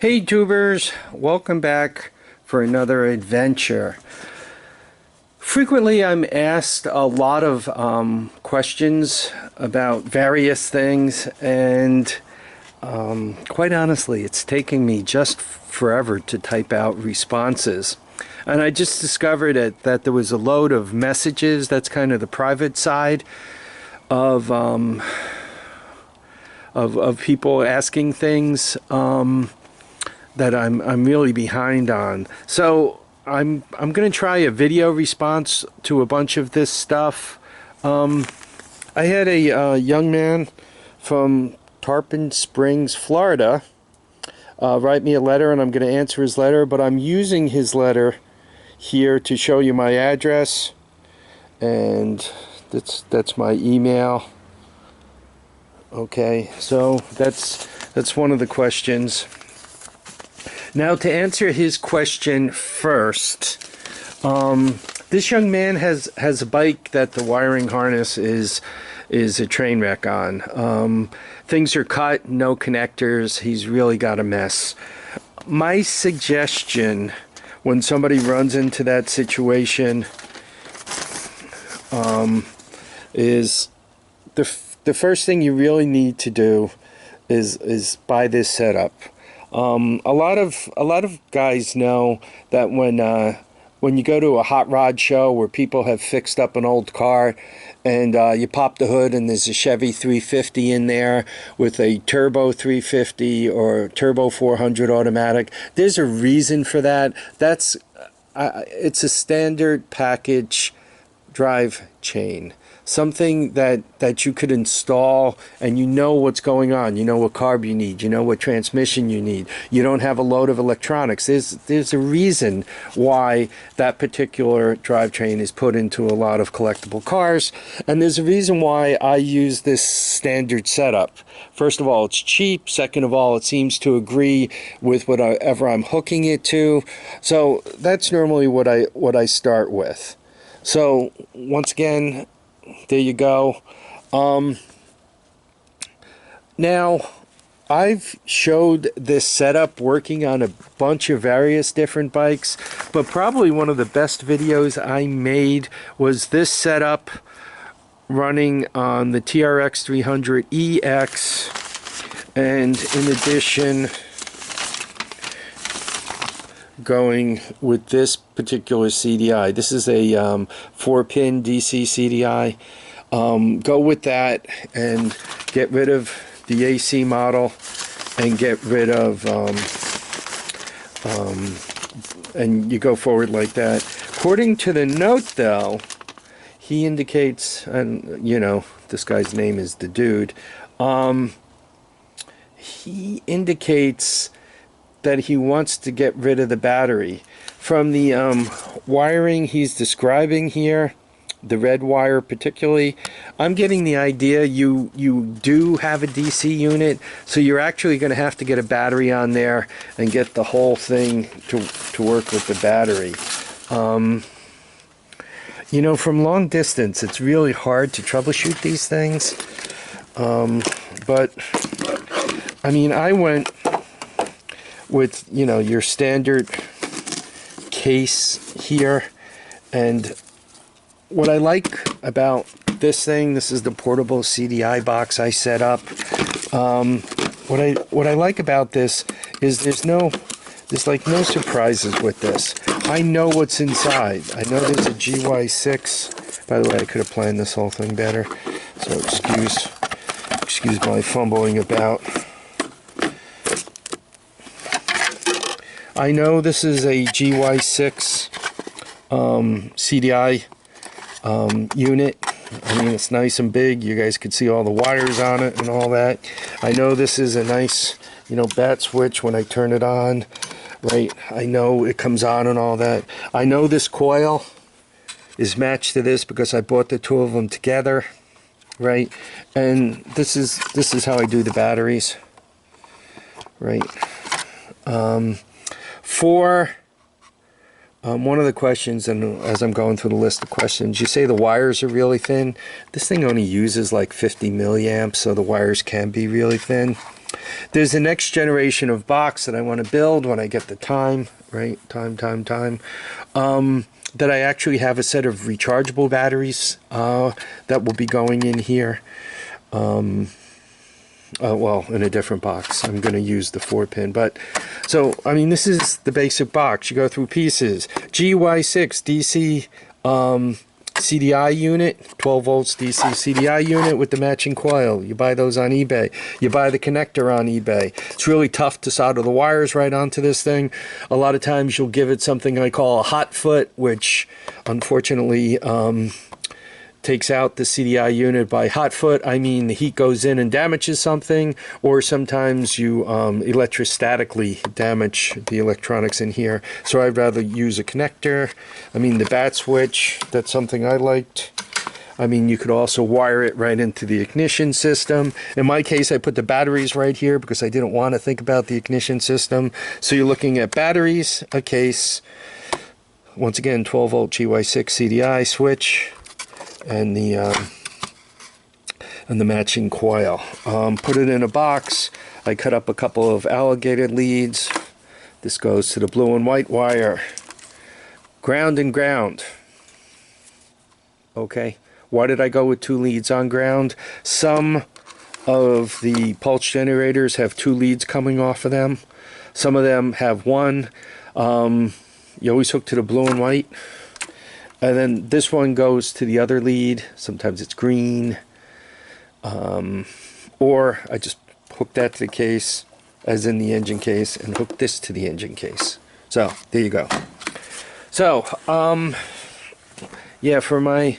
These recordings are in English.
Hey tubers, welcome back for another adventure. Frequently I'm asked a lot of questions about various things, and quite honestly it's taking me just forever to type out responses. And I just discovered that there was a load of messages. That's kind of the private side of people asking things that I'm really behind on. So I'm going to try a video response to a bunch of this stuff. I had a young man from Tarpon Springs, Florida, write me a letter, and I'm going to answer his letter, but I'm using his letter here to show you my address, and that's my email. Okay, so that's one of the questions. Now, to answer his question first, this young man has a bike that the wiring harness is a train wreck on. Things are cut, no connectors. He's really got a mess. My suggestion when somebody runs into that situation is the first thing you really need to do is buy this setup. A lot of guys know that when you go to a hot rod show where people have fixed up an old car, and you pop the hood and there's a Chevy 350 in there with a turbo 350 or turbo 400 automatic, there's a reason for that. It's a standard package drive chain. Something that you could install, and you know what's going on. You know what carb you need. You know what transmission you need. You don't have a load of electronics. There's a reason why that particular drivetrain is put into a lot of collectible cars, and there's a reason why I use this standard setup. First of all, it's cheap. Second of all, it seems to agree with whatever I'm hooking it to. So that's normally what I start with. So once again, there you go. Now, I've showed this setup working on a bunch of various different bikes, but probably one of the best videos I made was this setup running on the TRX 300EX, and in addition, going with this particular CDI. This is a 4-pin DC CDI. Go with that and get rid of the AC model, and get rid of and you go forward like that. According to the note though, he indicates, and you know, this guy's name is the dude, he indicates that he wants to get rid of the battery. From the wiring he's describing here, the red wire particularly, I'm getting the idea you do have a DC unit, so you're actually going to have to get a battery on there and get the whole thing to work with the battery. You know, from long distance it's really hard to troubleshoot these things, but I mean, I went with, you know, your standard case here, and what I like about this thing, this is the portable CDI box I set up. What I like about this is there's like no surprises with this. I know what's inside. I know there's a GY6. By the way, I could have planned this whole thing better, so excuse my fumbling about. I know this is a GY6 CDI unit. I mean, it's nice and big. You guys could see all the wires on it and all that. I know this is a nice, you know, bat switch when I turn it on, right? I know it comes on and all that. I know this coil is matched to this because I bought the two of them together, right? And this is how I do the batteries, right? For one of the questions, and as I'm going through the list of questions, you say the wires are really thin. This thing only uses like 50 milliamps, so the wires can be really thin. There's the next generation of box that I want to build when I get the time, right? Time. That I actually have a set of rechargeable batteries that will be going in here. Well, in a different box. I'm going to use the 4-pin. But, so, I mean, this is the basic box. You go through pieces. GY6 DC CDI unit, 12 volts DC CDI unit with the matching coil. You buy those on eBay. You buy the connector on eBay. It's really tough to solder the wires right onto this thing. A lot of times you'll give it something I call a hot foot, which unfortunately takes out the CDI unit. By hot foot, I mean the heat goes in and damages something, or sometimes you electrostatically damage the electronics in here. So I'd rather use a connector. I mean, the bat switch, that's something I liked. I mean, you could also wire it right into the ignition system. In my case, I put the batteries right here because I didn't want to think about the ignition system. So you're looking at batteries, a case, once again, 12 volt GY6 CDI switch, and the matching coil. Put it in a box. I cut up a couple of alligator leads. This goes to the blue and white wire. Ground and ground. Okay. Why did I go with 2 leads on ground? Some of the pulse generators have 2 leads coming off of them. Some of them have 1. You always hook to the blue and white. And then this one goes to the other lead. Sometimes it's green. Or I just hook that to the case, as in the engine case, and hook this to the engine case. So, there you go. So, yeah, for my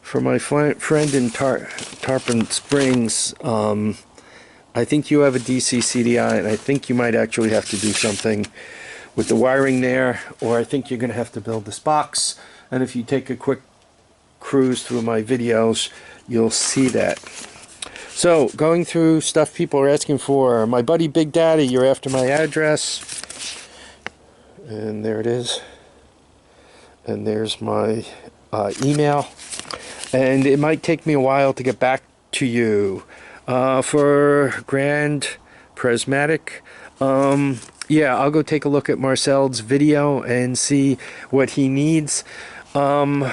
friend in Tarpon Springs, I think you have a DC CDI, and I think you might actually have to do something with the wiring there, or I think you're going to have to build this box. And if you take a quick cruise through my videos, you'll see that. So, going through stuff people are asking for. My buddy Big Daddy, you're after my address. And there it is. And there's my email. And it might take me a while to get back to you. For Grand Prismatic, yeah, I'll go take a look at Marcel's video and see what he needs. From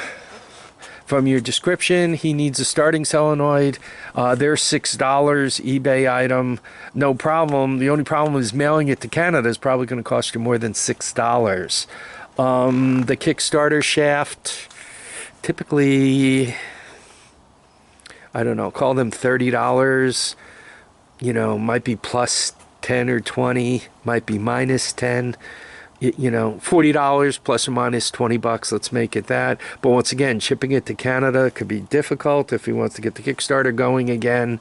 your description, he needs a starting solenoid. They're $6, eBay item, no problem. The only problem is mailing it to Canada is probably going to cost you more than $6. The Kickstarter shaft, typically, I don't know, call them $30. You know, might be plus 10 or 20, might be minus 10. You know, $40 plus or minus 20 bucks, let's make it that. But once again, shipping it to Canada could be difficult if he wants to get the Kickstarter going again.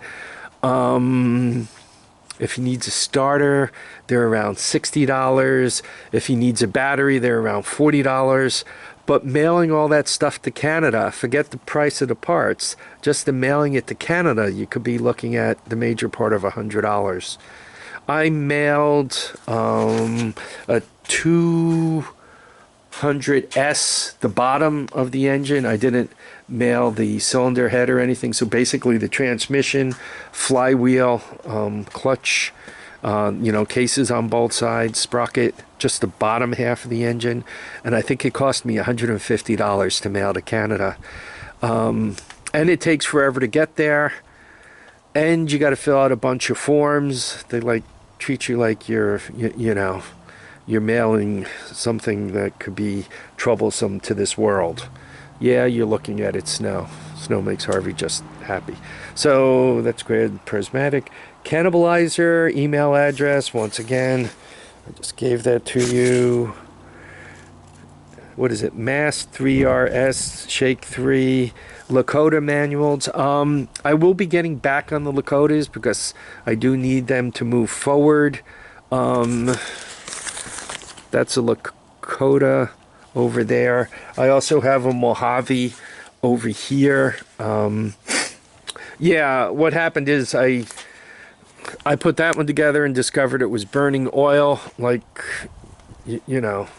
If he needs a starter, they're around $60. If he needs a battery, they're around $40. But mailing all that stuff to Canada, forget the price of the parts, just the mailing it to Canada, you could be looking at the major part of $100. I mailed a 200S, the bottom of the engine. I didn't mail the cylinder head or anything. So basically the transmission, flywheel, clutch, you know, cases on both sides, sprocket, just the bottom half of the engine. And I think it cost me $150 to mail to Canada. And it takes forever to get there. And you got to fill out a bunch of forms. They treat you like you're, you know, you're mailing something that could be troublesome to this world. Yeah, you're looking at it, snow. Snow makes Harvey just happy. So that's great. Prismatic. Cannibalizer, email address, once again, I just gave that to you. What is it? Mass 3RS, Shake 3, Lakota manuals. I will be getting back on the Lakotas because I do need them to move forward. That's a Lakota over there. I also have a Mojave over here. Yeah, what happened is I put that one together and discovered it was burning oil, like, you know,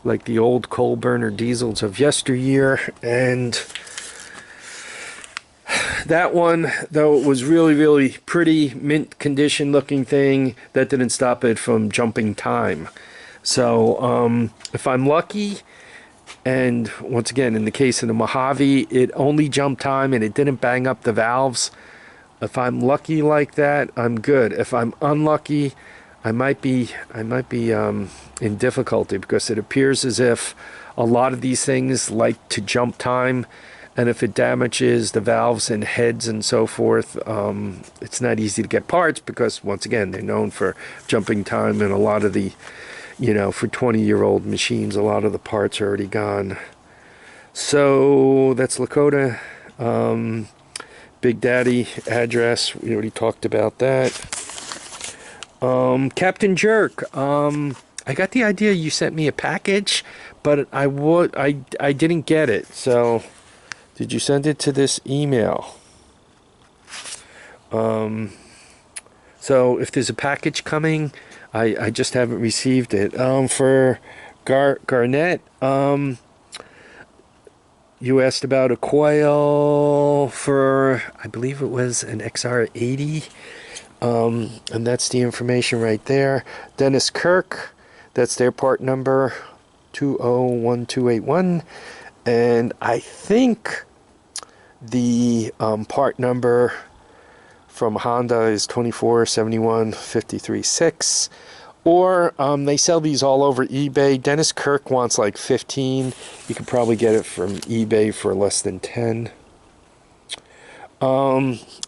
like the old coal burner diesels of yesteryear, and that one, though it was really pretty mint condition looking thing, that didn't stop it from jumping time. So if I'm lucky, and once again, in the case of the Mojave, it only jumped time and it didn't bang up the valves. If I'm lucky like that, I'm good. If I'm unlucky, I might be in difficulty, because it appears as if a lot of these things like to jump time, and if it damages the valves and heads and so forth, it's not easy to get parts, because once again, they're known for jumping time, and a lot of the, for 20-year-old machines, a lot of the parts are already gone. So that's Lakota. Big Daddy address, we already talked about that. Captain Jerk, I got the idea you sent me a package, but I didn't get it. So did you send it to this email? So if there's a package coming, I just haven't received it. For Garnett, you asked about a coil for, I believe it was an XR80. And that's the information right there. Dennis Kirk, that's their part number, 201281. And I think the part number from Honda is 2471536. Or they sell these all over eBay. Dennis Kirk wants like 15. You could probably get it from eBay for less than 10.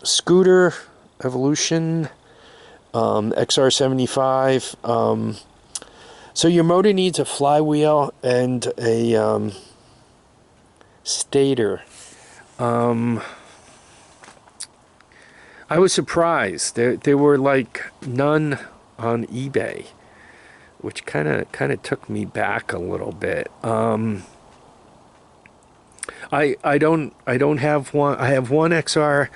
Scooter Evolution, XR75. So your motor needs a flywheel and a stator. I was surprised. There were like none on eBay, which kind of took me back a little bit. I don't have one. I have one XR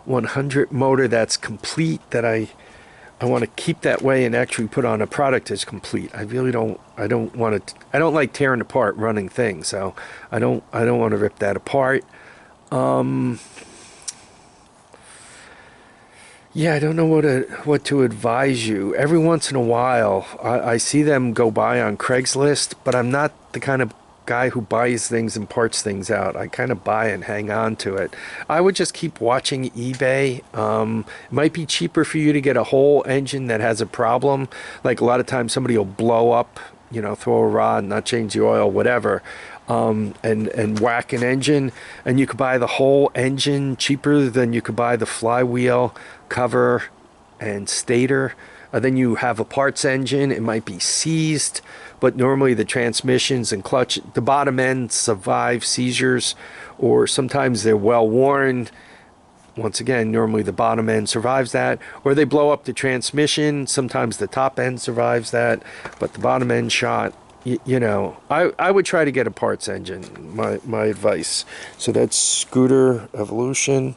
100 motor that's complete, that I want to keep that way and actually put on a product as complete. I really don't. I don't like tearing apart running things, so I don't want to rip that apart. Yeah, I don't know what to advise you. Every once in a while, I see them go by on Craigslist, but I'm not the kind of guy who buys things and parts things out. I kind of buy and hang on to it. I would just keep watching eBay. It might be cheaper for you to get a whole engine that has a problem. Like a lot of times somebody will blow up, throw a rod, not change the oil, whatever, and whack an engine, and you could buy the whole engine cheaper than you could buy the flywheel, cover, and stator. Then you have a parts engine. It might be seized, but normally the transmissions and clutch, the bottom end, survive seizures, or sometimes they're well worn. Once again, normally the bottom end survives that, or they blow up the transmission. Sometimes the top end survives that, but the bottom end shot. I would try to get a parts engine. My advice. So that's Scooter Evolution.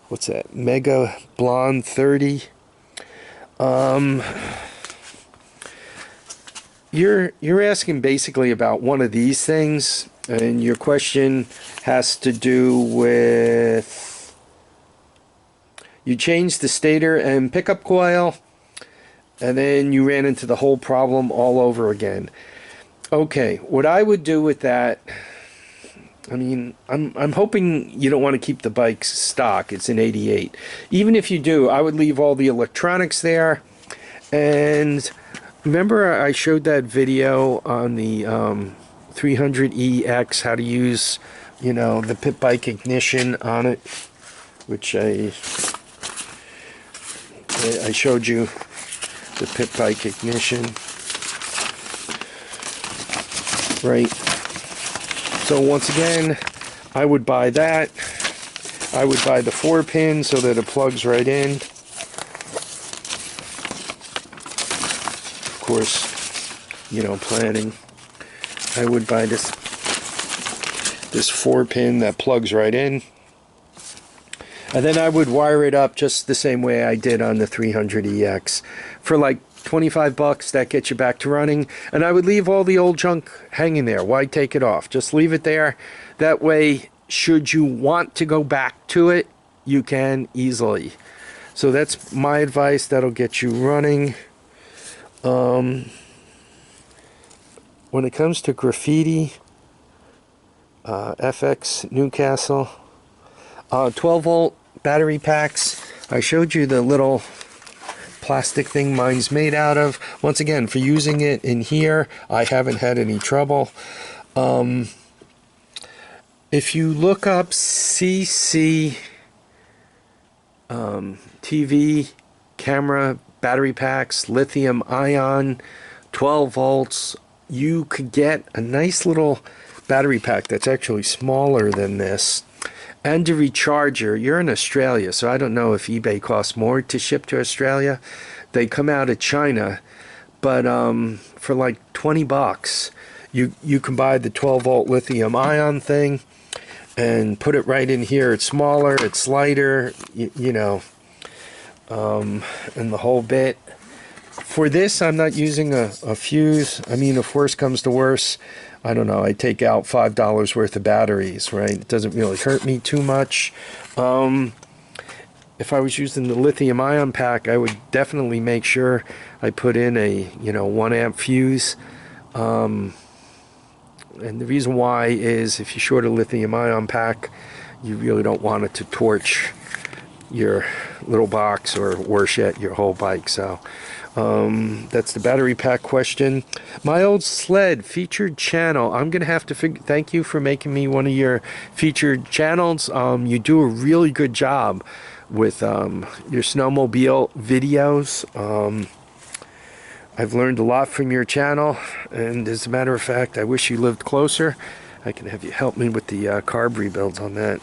What's that? Mega Blonde 30. You're asking basically about one of these things, and your question has to do with, you changed the stator and pickup coil, and then you ran into the whole problem all over again. Okay, what I would do with that, I mean, I'm hoping you don't want to keep the bike stock. It's an 88. Even if you do, I would leave all the electronics there. And remember I showed that video on the 300EX, how to use, the pit bike ignition on it, which I showed you the pit bike ignition. Right. So once again, I would buy that. I would buy the 4-pin so that it plugs right in. Of course, planning. I would buy this 4-pin that plugs right in. And then I would wire it up just the same way I did on the 300EX. For like $25, that gets you back to running. And I would leave all the old junk hanging there. Why take it off? Just leave it there. That way, should you want to go back to it, you can easily. So that's my advice. That'll get you running. When it comes to graffiti, FX Newcastle, 12 volt battery packs. I showed you the little plastic thing mine's made out of. Once again, for using it in here, I haven't had any trouble. If you look up CC TV camera battery packs, lithium ion, 12 volts, you could get a nice little battery pack that's actually smaller than this, and a recharger. You're in Australia, so I don't know if eBay costs more to ship to Australia. They come out of China, but for like 20 bucks, you can buy the 12 volt lithium ion thing and put it right in here. It's smaller, it's lighter, you know, and the whole bit. For this, I'm not using a fuse. I mean, if worse comes to worse, I don't know, I take out $5 worth of batteries, right? It doesn't really hurt me too much. If I was using the lithium ion pack, I would definitely make sure I put in a, 1 amp fuse. And the reason why is if you short a lithium ion pack, you really don't want it to torch your little box, or worse yet, your whole bike. So that's the battery pack question. My old sled featured channel. I'm gonna have to thank you for making me one of your featured channels. You do a really good job with your snowmobile videos. I've learned a lot from your channel, and as a matter of fact, I wish you lived closer. I can have you help me with the carb rebuilds on that.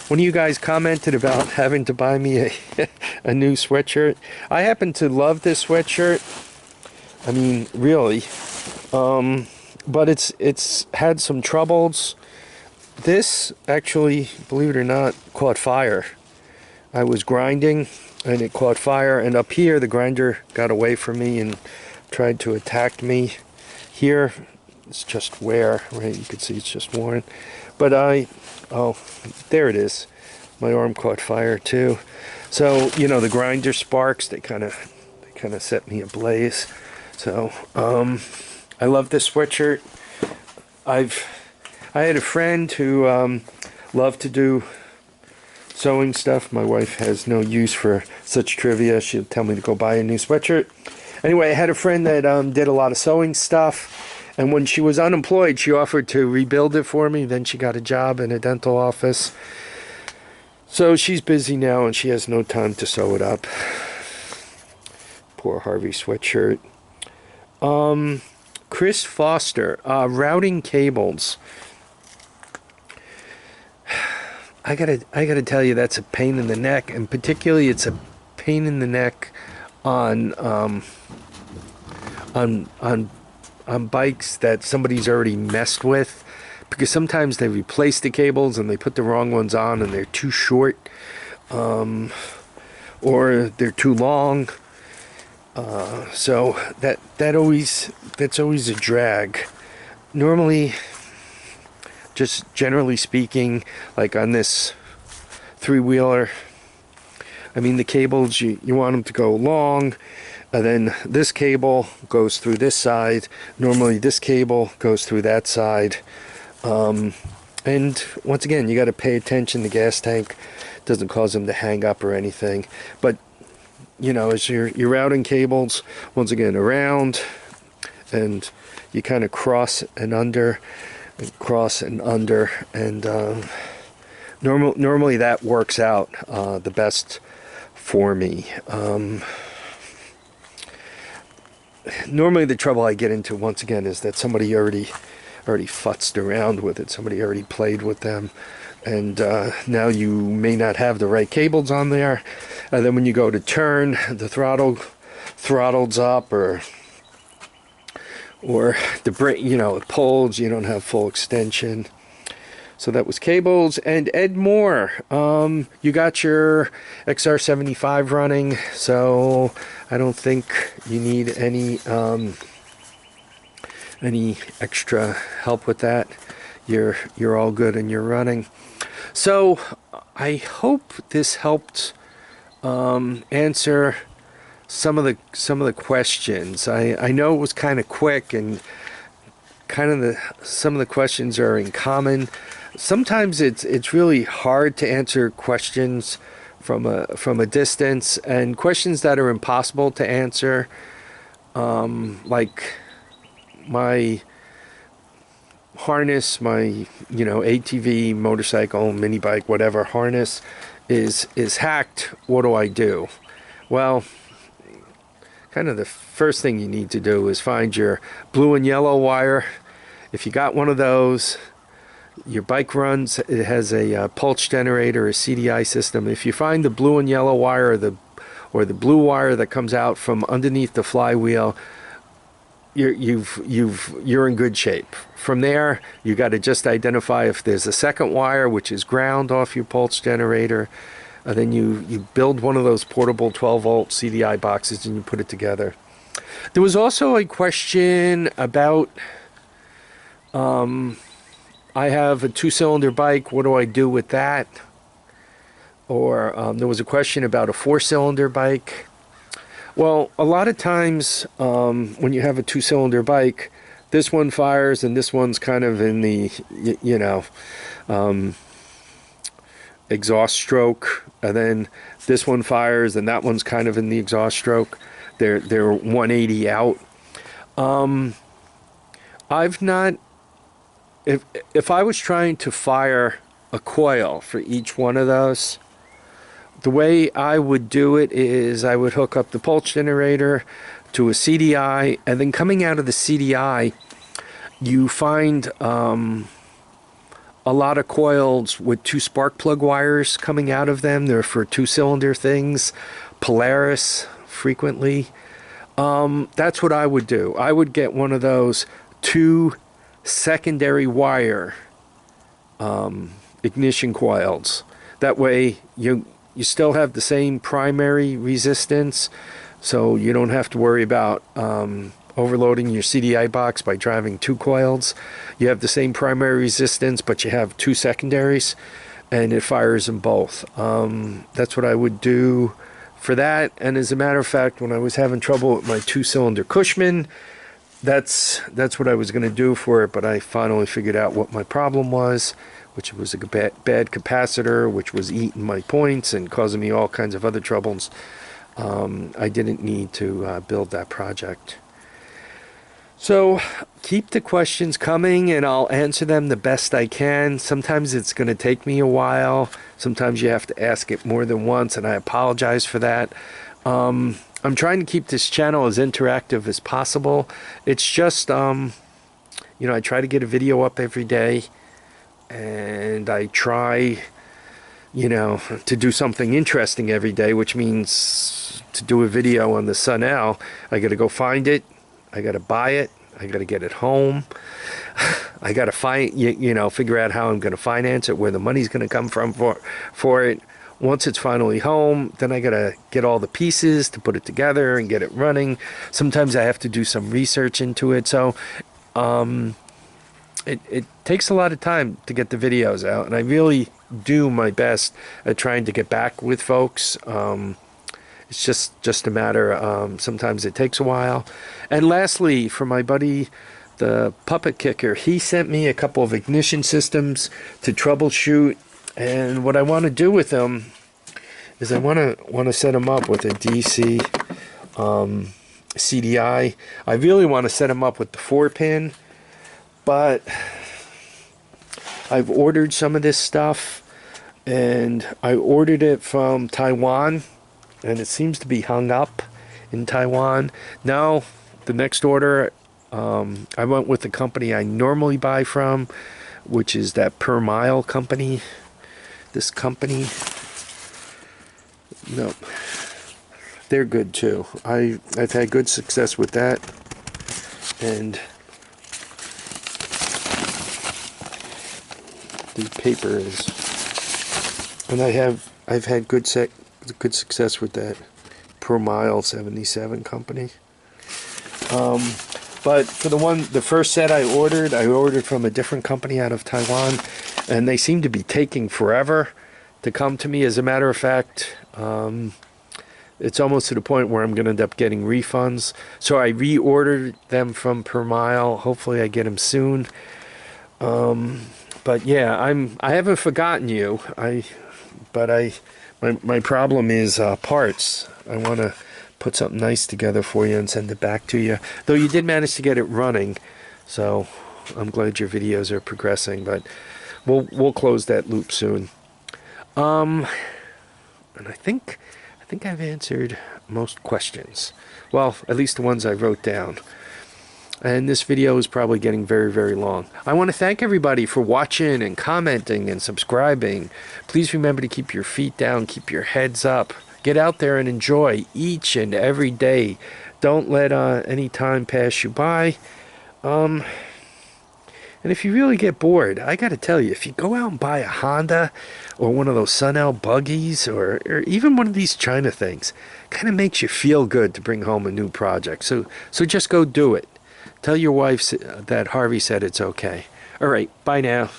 One of you guys commented about having to buy me a new sweatshirt. I happen to love this sweatshirt. I mean, really. But it's had some troubles. This actually, believe it or not, caught fire. I was grinding and it caught fire, and up here the grinder got away from me and tried to attack me. Here it's just wear, right? You can see it's just worn. But oh, there it is. My arm caught fire too. So, the grinder sparks, they kind of set me ablaze. So, I love this sweatshirt. I had a friend who loved to do sewing stuff. My wife has no use for such trivia. She'll tell me to go buy a new sweatshirt. Anyway, I had a friend that did a lot of sewing stuff, and when she was unemployed, she offered to rebuild it for me. Then she got a job in a dental office. So she's busy now, and she has no time to sew it up. Poor Harvey sweatshirt. Chris Foster, routing cables. I gotta tell you, that's a pain in the neck, and particularly it's a pain in the neck on bikes that somebody's already messed with, because sometimes they replace the cables and they put the wrong ones on and they're too short, or they're too long. So that's always a drag. Normally, just generally speaking, like on this three-wheeler, I mean, the cables, you want them to go long, and then this cable goes through this side. Normally this cable goes through that side. And once again, you got to pay attention. The gas tank doesn't cause them to hang up or anything. But, as you're routing cables, once again, around, and you kind of cross and under, and normally that works out the best for me. Normally the trouble I get into, once again, is that somebody already futzed around with it. Somebody already played with them, and now you may not have the right cables on there, and then when you go to turn, the throttles up, or the brake, it pulls, you don't have full extension. So that was cables. And Ed Moore, you got your XR75 running, so I don't think you need any extra help with that. you're all good and you're running. So I hope this helped answer some of the questions. I know it was kind of quick, and kind of some of the questions are in common. Sometimes it's really hard to answer questions from a distance, and questions that are impossible to answer, like my harness, my ATV, motorcycle, mini bike, whatever harness is hacked. What do I do? Well, kind of the first thing you need to do is find your blue and yellow wire. If you got one of those, your bike runs, it has a pulse generator, a CDI system. If you find the blue and yellow wire, or the blue wire that comes out from underneath the flywheel, you're in good shape. From there, you got to just identify if there's a second wire, which is ground off your pulse generator. Then you build one of those portable 12-volt CDI boxes and you put it together. There was also a question about, I have a 2-cylinder bike, what do I do with that? Or there was a question about a 4-cylinder bike. Well, a lot of times when you have a 2-cylinder bike, this one fires and this one's kind of in the, exhaust stroke, and then this one fires and that one's kind of in the exhaust stroke. They're 180 out. I've not, if I was trying to fire a coil for each one of those, the way I would do it is I would hook up the pulse generator to a CDI, and then coming out of the CDI, you find a lot of coils with 2 spark plug wires coming out of them. They're for 2-cylinder things, Polaris frequently. That's what I would do. I would get one of those 2 secondary wire ignition coils. That way you still have the same primary resistance, so you don't have to worry about overloading your CDI box by driving 2 coils. You have the same primary resistance, but you have 2 secondaries, and it fires them both. That's what I would do for that. And as a matter of fact, when I was having trouble with my 2-cylinder Cushman, that's what I was going to do for it, but I finally figured out what my problem was, which was a bad capacitor, which was eating my points and causing me all kinds of other troubles. I didn't need to build that project. So keep the questions coming and I'll answer them the best I can. Sometimes it's going to take me a while. Sometimes you have to ask it more than once, and I apologize for that. I'm trying to keep this channel as interactive as possible. It's just, I try to get a video up every day, and I try, to do something interesting every day, which means to do a video on the Sun L, I got to go find it. I got to buy it. I got to get it home. I got to figure out how I'm going to finance it, where the money's going to come from for it. Once it's finally home, then I got to get all the pieces to put it together and get it running. Sometimes I have to do some research into it. So it takes a lot of time to get the videos out, and I really do my best at trying to get back with folks. It's just a matter, sometimes it takes a while. And lastly, for my buddy, the Puppet Kicker, he sent me a couple of ignition systems to troubleshoot. And what I want to do with them is I want to set them up with a DC CDI. I really want to set them up with the 4-pin, but I've ordered some of this stuff, and I ordered it from Taiwan, and it seems to be hung up in Taiwan. Now, the next order, I went with the company I normally buy from, which is that Per Mile company. This company, no, they're good too. I've had good success with that, and the paper is, and I've had good success with that Per Mile 77 company. But for the first set I ordered from a different company out of Taiwan, and they seem to be taking forever to come to me. As a matter of fact, it's almost to the point where I'm going to end up getting refunds. So I reordered them from Per Mile. Hopefully I get them soon. But yeah, I haven't forgotten you. My problem is parts. I want to put something nice together for you and send it back to you. Though you did manage to get it running, so I'm glad your videos are progressing. But we'll close that loop soon. And I think I've answered most questions. Well, at least the ones I wrote down. And this video is probably getting very, very long. I want to thank everybody for watching and commenting and subscribing. Please remember to keep your feet down, keep your heads up. Get out there and enjoy each and every day. Don't let any time pass you by. And if you really get bored, I got to tell you, if you go out and buy a Honda or one of those Sunel buggies or even one of these China things, kind of makes you feel good to bring home a new project. So just go do it. Tell your wife that Harvey said it's okay. All right, bye now.